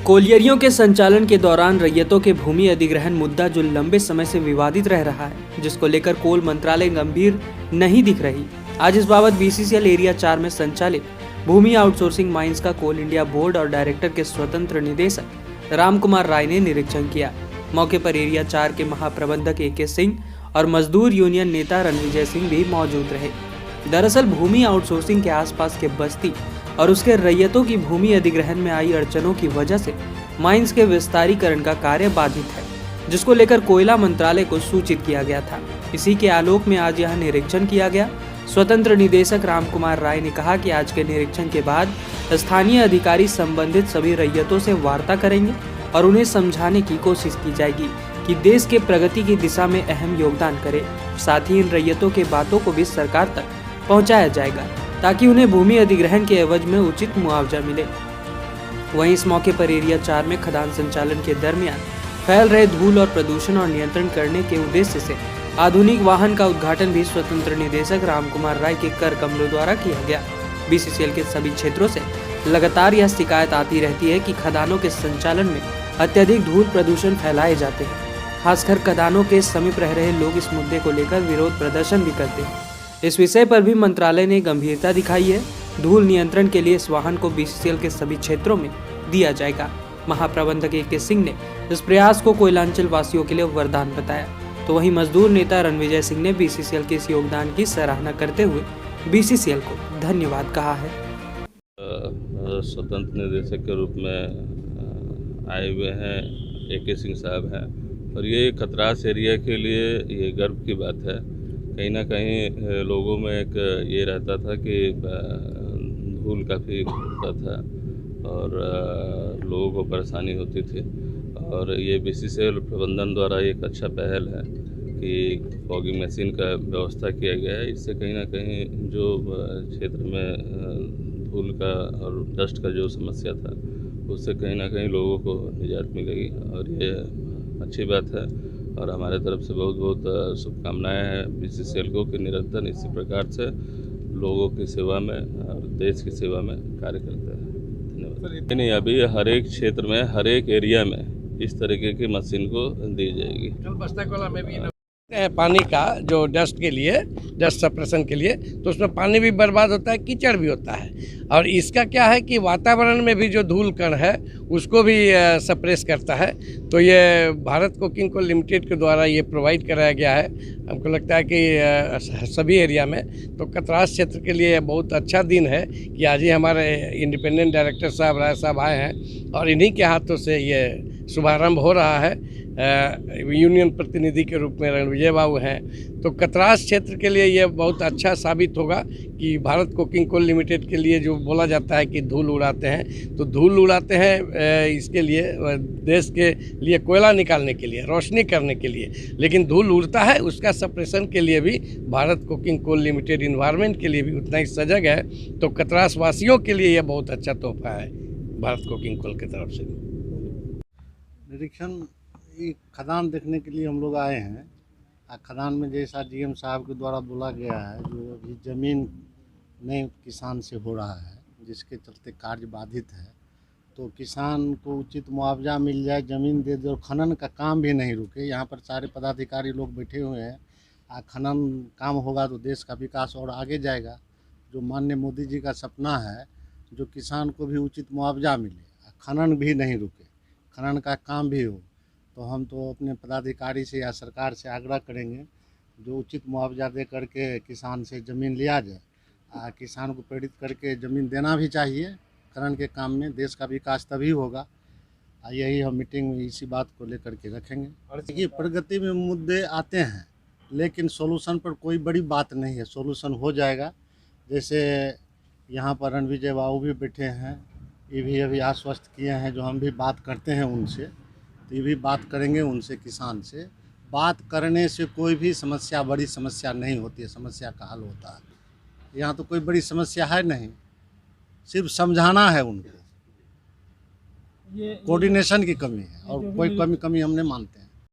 कोलियरियों के संचालन के दौरान रैयतों के भूमि अधिग्रहण मुद्दा जो लंबे समय से विवादित रह रहा है, जिसको लेकर कोल मंत्रालय गंभीर नहीं दिख रही। आज इस बाबत बीसीसीएल एरिया 4 में संचालित भूमि आउटसोर्सिंग माइंस का कोल इंडिया बोर्ड और डायरेक्टर के स्वतंत्र निदेशक रामकुमार राय ने निरीक्षण किया। मौके पर एरिया 4 के महाप्रबंधक AK सिंह और मजदूर यूनियन नेता रणविजय सिंह भी मौजूद रहे। दरअसल भूमि आउटसोर्सिंग के आसपास के बस्ती और उसके रैयतों की भूमि अधिग्रहण में आई अड़चनों की वजह से माइंस के विस्तारीकरण का कार्य बाधित है, जिसको लेकर कोयला मंत्रालय को सूचित किया गया था। इसी के आलोक में आज यह निरीक्षण किया गया। स्वतंत्र निदेशक रामकुमार राय ने कहा कि आज के निरीक्षण के बाद स्थानीय अधिकारी संबंधित सभी रैयतों से वार्ता करेंगे और उन्हें समझाने की कोशिश की जाएगी कि देश के प्रगति की दिशा में अहम योगदान करे। साथ ही इन रैयतों के बातों को भी सरकार तक पहुंचाया जाएगा ताकि उन्हें भूमि अधिग्रहण के एवज में उचित मुआवजा मिले। वहीं इस मौके पर एरिया 4 में खदान संचालन के दरमियान फैल रहे धूल और प्रदूषण और नियंत्रण करने के उद्देश्य से आधुनिक वाहन का उद्घाटन भी स्वतंत्र निदेशक रामकुमार राय के कर कमलों द्वारा किया गया। बीसीसीएल के सभी क्षेत्रों से लगातार यह शिकायत आती रहती है कि खदानों के संचालन में अत्यधिक धूल प्रदूषण फैलाए जाते हैं। खासकर खदानों के समीप रह रहे लोग इस मुद्दे को लेकर विरोध प्रदर्शन भी करते हैं। इस विषय पर भी मंत्रालय ने गंभीरता दिखाई है। धूल नियंत्रण के लिए इस वाहन को बीसीसीएल के सभी क्षेत्रों में दिया जाएगा। महाप्रबंधक AK सिंह ने इस प्रयास को कोयलांचल वासियों के लिए वरदान बताया। तो वहीं मजदूर नेता रणविजय सिंह ने बीसीसीएल के इस योगदान की सराहना करते हुए बीसीसीएल को धन्यवाद कहा है। स्वतंत्र निदेशक के रूप में आए हुए हैं AK सिंह साहब हैं और ये खतरास एरिया के लिए ये गर्व की बात है। कहीं ना कहीं लोगों में एक ये रहता था कि धूल काफ़ी होता था और लोगों को परेशानी होती थी और ये बीसीसीएल प्रबंधन द्वारा एक अच्छा पहल है कि फॉगिंग मशीन का व्यवस्था किया गया है। इससे कहीं ना कहीं जो क्षेत्र में धूल का और डस्ट का जो समस्या था उससे कहीं ना कहीं लोगों को निजात मिलेगी और ये अच्छी बात है और हमारे तरफ से बहुत बहुत शुभकामनाएं हैं बीसीसीएल को कि निरंतर इसी प्रकार से लोगों की सेवा में और देश की सेवा में कार्य करता है। धन्यवाद। नहीं, अभी हर एक क्षेत्र में हर एक एरिया में इस तरीके की मशीन को दी जाएगी। कल बस्ता कोला में भी पानी का जो डस्ट के लिए, डस्ट सप्रेशन के लिए, तो उसमें पानी भी बर्बाद होता है, कीचड़ भी होता है और इसका क्या है कि वातावरण में भी जो धूल कण है उसको भी सप्रेस करता है। तो ये भारत कोकिंग कोल लिमिटेड के द्वारा ये प्रोवाइड कराया गया है। हमको लगता है कि सभी एरिया में, तो कतरास क्षेत्र के लिए बहुत अच्छा दिन है कि आज ही हमारे इंडिपेंडेंट डायरेक्टर साहब राय साहब आए हैं और इन्हीं के हाथों से ये शुभारंभ हो रहा है। यूनियन प्रतिनिधि के रूप में रणविजय बाबू हैं। तो कतरास क्षेत्र के लिए ये बहुत अच्छा साबित होगा कि भारत कोकिंग कोल लिमिटेड के लिए जो बोला जाता है कि धूल उड़ाते हैं, तो धूल उड़ाते हैं इसके लिए, देश के लिए कोयला निकालने के लिए, रोशनी करने के लिए, लेकिन धूल उड़ता है उसका सप्रेशन के लिए भी Bharat coking coal limited environment के लिए भी उतना ही सजग है। तो कतरास वासियों के लिए यह बहुत अच्छा तोहफा है भारत कोकिंग कोल की तरफ से। निरीक्षण खदान देखने के लिए हम लोग आए हैं। खदान में जैसा DM साहब के द्वारा बोला गया है, जो अभी ज़मीन नए किसान से हो रहा है जिसके चलते कार्य बाधित है, तो किसान को उचित मुआवजा मिल जाए, ज़मीन दे दे और खनन का काम भी नहीं रुके। यहाँ पर सारे पदाधिकारी लोग बैठे हुए हैं। खनन काम होगा तो देश का विकास और आगे जाएगा। जो माननीय मोदी जी का सपना है, जो किसान को भी उचित मुआवजा मिले, खनन भी नहीं रुके, खनन का काम भी हो, तो हम तो अपने पदाधिकारी से या सरकार से आग्रह करेंगे जो उचित मुआवजा दे करके किसान से ज़मीन लिया जाए। किसान को प्रेरित करके ज़मीन देना भी चाहिए। खनन के काम में देश का विकास तभी होगा। यही हम मीटिंग में इसी बात को लेकर के रखेंगे। और देखिए, प्रगति में मुद्दे आते हैं लेकिन सॉल्यूशन पर कोई बड़ी बात नहीं है, सॉल्यूशन हो जाएगा। जैसे यहाँ पर रणविजय बाबू भी बैठे हैं, ये भी अभी आश्वस्त किए हैं, जो हम भी बात करते हैं उनसे, तो ये भी बात करेंगे उनसे। किसान से बात करने से कोई भी समस्या, बड़ी समस्या नहीं होती है, समस्या का हल होता है। यहाँ तो कोई बड़ी समस्या है नहीं, सिर्फ समझाना है उनको। कोऑर्डिनेशन की कमी है और कोई कमी हम नहीं मानते हैं।